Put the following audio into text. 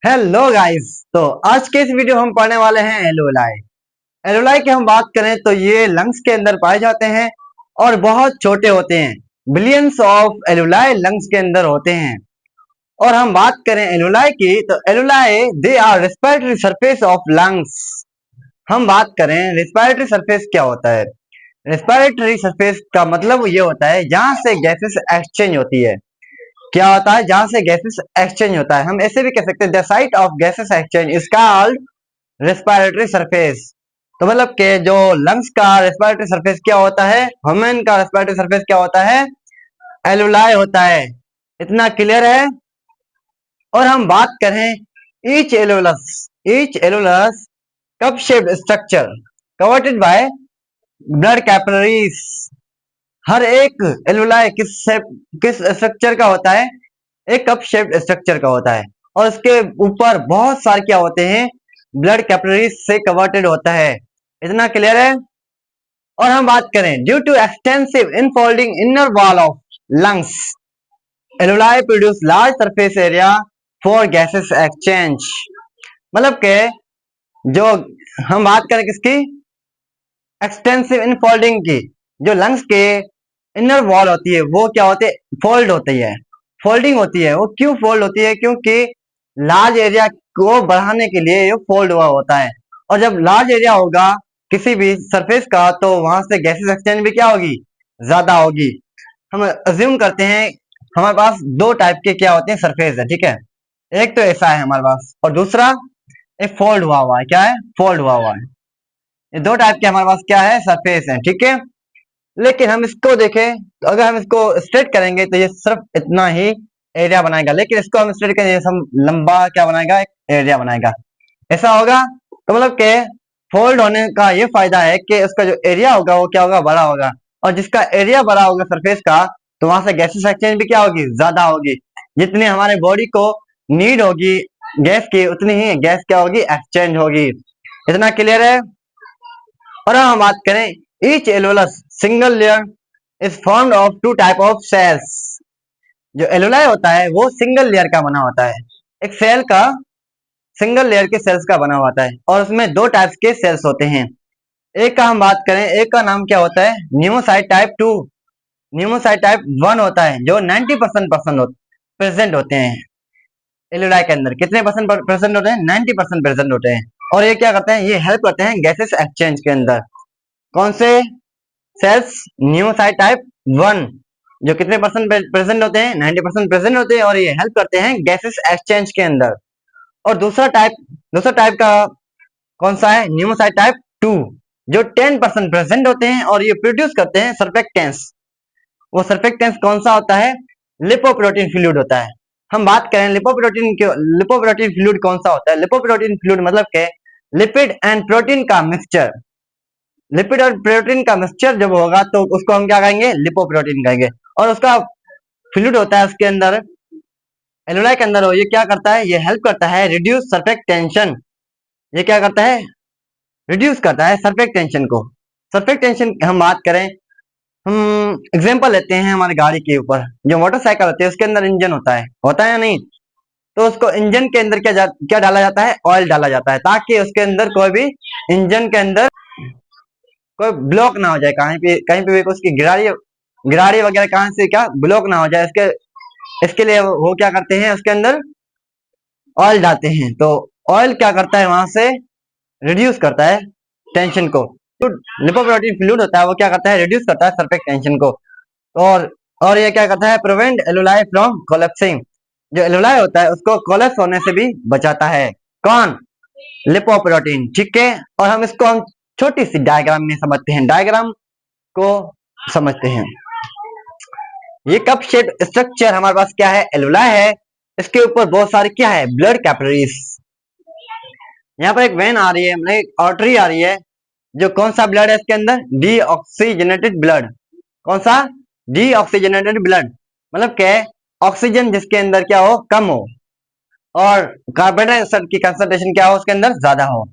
Hello guys. तो आज के इस वीडियो हम पढ़ने वाले हैं एलोलाई। एलोलाई की हम बात करें तो ये लंग्स के अंदर पाए जाते हैं और बहुत छोटे होते हैं। बिलियंस ऑफ एलोलाई लंग्स के अंदर होते हैं। और हम बात करें एलोलाई की तो alveoli they are respiratory surface of lungs. हम बात करें रेस्पिरेटरी सरफेस क्या होता है। रेस्पिरेटरी सरफेस का मतलब ये होता है जहां से गैसेस एक्सचेंज होती है। क्या होता है जहां से गैसेस एक्सचेंज होता है। हम ऐसे भी कह सकते हैं the site of gases exchange is called respiratory surface. तो मतलब के जो लंग्स का रेस्पिरेटरी सरफेस क्या होता है, ह्यूमन का रेस्पिरेटरी सरफेस क्या होता है, एलुलाई होता है। इतना क्लियर है। और हम बात करें each alveolus cup shaped structure covered by blood capillaries. हर एक एलुलाई किस स्ट्रक्चर का होता है, एक कप शेप्ड स्ट्रक्चर का होता है और उसके ऊपर बहुत सारे क्या होते हैं, ब्लड कैपिलरीज से कवर्टेड होता है। इतना क्लियर है। और हम बात करें due to extensive infolding inner wall of lungs alveoli produce large surface area for gases exchange. मतलब के जो हम बात करें किसकी, एक्सटेंसिव इनफोल्डिंग की, जो लंग्स के इनर वॉल होती है वो क्या होती है, फोल्ड होती है, फोल्डिंग होती है। वो क्यों फोल्ड होती है, क्योंकि लार्ज एरिया को बढ़ाने के लिए ये फोल्ड हुआ होता है। और जब लार्ज एरिया होगा किसी भी सरफेस का तो वहां से गैसेस एक्सचेंज भी क्या होगी, ज्यादा होगी। हम अज्यूम करते हैं हमारे पास दो टाइप के क्या होते हैं सरफेस है, ठीक है। एक तो ऐसा है हमारे पास और दूसरा एक फोल्ड हुआ है। क्या है, फोल्ड हुआ है। ये दो टाइप के हमारे पास क्या है, सरफेस है, ठीक है। लेकिन हम इसको देखें तो अगर हम इसको स्ट्रेट करेंगे तो ये सिर्फ इतना ही एरिया बनाएगा, लेकिन इसको हम स्ट्रेट करेंगे हम लंबा क्या बनाएगा, एक एरिया बनाएगा। ऐसा होगा तो मतलब के फोल्ड होने का ये फायदा है कि उसका जो एरिया होगा वो क्या होगा, बड़ा होगा। और जिसका एरिया बड़ा होगा सरफेस का तो वहां से गैसेस एक्सचेंज भी क्या होगी, ज्यादा होगी। जितनी हमारे बॉडी को नीड होगी गैस की उतनी ही गैस क्या होगी, एक्सचेंज होगी। इतना क्लियर है। और हम बात करें each alveolus single layer is formed of two type of cells. जो एलोलाई होता है वो सिंगल लेयर का बना होता है, एक सेल का सिंगल लेयर के सेल्स का बना होता है और उसमें दो टाइप्स के सेल्स होते हैं। एक का हम बात करें, एक का नाम क्या होता है, न्यूमोसाइट टाइप 2, न्यूमोसाइट टाइप 1 होता है जो 90% प्रेजेंट होते हैं एलोलाई के अंदर। कितने परसेंट प्रेजेंट होते हैं, 90% प्रेजेंट होते हैं। और ये क्या करते हैं, ये हेल्प करते हैं गैसेस एक्सचेंज के अंदर। कौन से सेल्स, न्यूमोसाइट टाइप 1 जो कितने परसेंट प्रेजेंट होते हैं, 90% प्रेजेंट होते हैं और ये हेल्प करते हैं गैसेस एक्सचेंज के अंदर। और दूसरा टाइप का कौन सा है, न्यूमोसाइट टाइप 2 जो 10% प्रेजेंट होते हैं और ये प्रोड्यूस करते हैं सर्फेक्टेंस। वो सर्फेक्टेंस कौन सा होता है, लिपोप्रोटीन फ्लूइड होता है। हम बात करें लिपोप्रोटीन फ्लूइड कौन सा होता है, लिपोप्रोटीन फ्लूइड मतलब के लिपिड एंड प्रोटीन का मिक्सचर। लिपिड और प्रोटीन का मिक्सचर जब होगा तो उसको हम क्या कहेंगे, लिपोप्रोटीन कहेंगे। और उसका फ्लूइड होता है उसके अंदर, एलोलाई के अंदर हो, ये क्या करता है, ये हेल्प करता है रिड्यूस सरफेक्ट टेंशन। ये क्या करता है, रिड्यूस करता है सरफेक्ट टेंशन को। सरफेक्ट टेंशन हम बात करें, हम एग्जांपल लेते हैं हमारी गाड़ी के ऊपर, जो मोटरसाइकिल होती है उसके अंदर इंजन होता है या नहीं। तो उसको इंजन के अंदर क्या डाला जाता है, ऑयल डाला जाता है ताकि उसके अंदर कोई भी इंजन के अंदर कोई ब्लॉक ना हो जाए, कहीं पे भी उसकी गिरारी वगैरह कहां से क्या ब्लॉक ना हो जाए। इसके लिए वो क्या करते हैं, उसके अंदर ऑयल डालते हैं। तो ऑयल क्या करता है, वहां से रिड्यूस करता है टेंशन को। तो लिपोप्रोटीन फ्लूइड होता है वो क्या करता है, रिड्यूस करता है सरफेक्ट टेंशन को। और और ये क्या करता है, प्रिवेंट एलोलाई फ्रॉम कोलेप्सिंग। जो एलोलाई होता है उसको कोलेप्स होने से भी बचाता है। कौन, लिपोप्रोटीन, ठीक है। और हम छोटी सी डायग्राम में समझते हैं, डायग्राम को समझते हैं। ये कप शेप स्ट्रक्चर हमारे पास क्या है, एलोलाई है। इसके ऊपर बहुत सारे क्या है, ब्लड कैपिलरीज। यहाँ पर एक वेन आ रही है, मतलब एक आर्टरी आ रही है। जो कौन सा ब्लड है इसके अंदर, डीऑक्सीजनेटेड ब्लड। कौन सा, डीऑक्सीजनेटेड ब्लड मतलब क्या है, ऑक्सीजन जिसके अंदर क्या हो, कम हो और कार्बन डाइऑक्साइड की कंसंट्रेशन क्या हो उसके अंदर ज्यादा हो।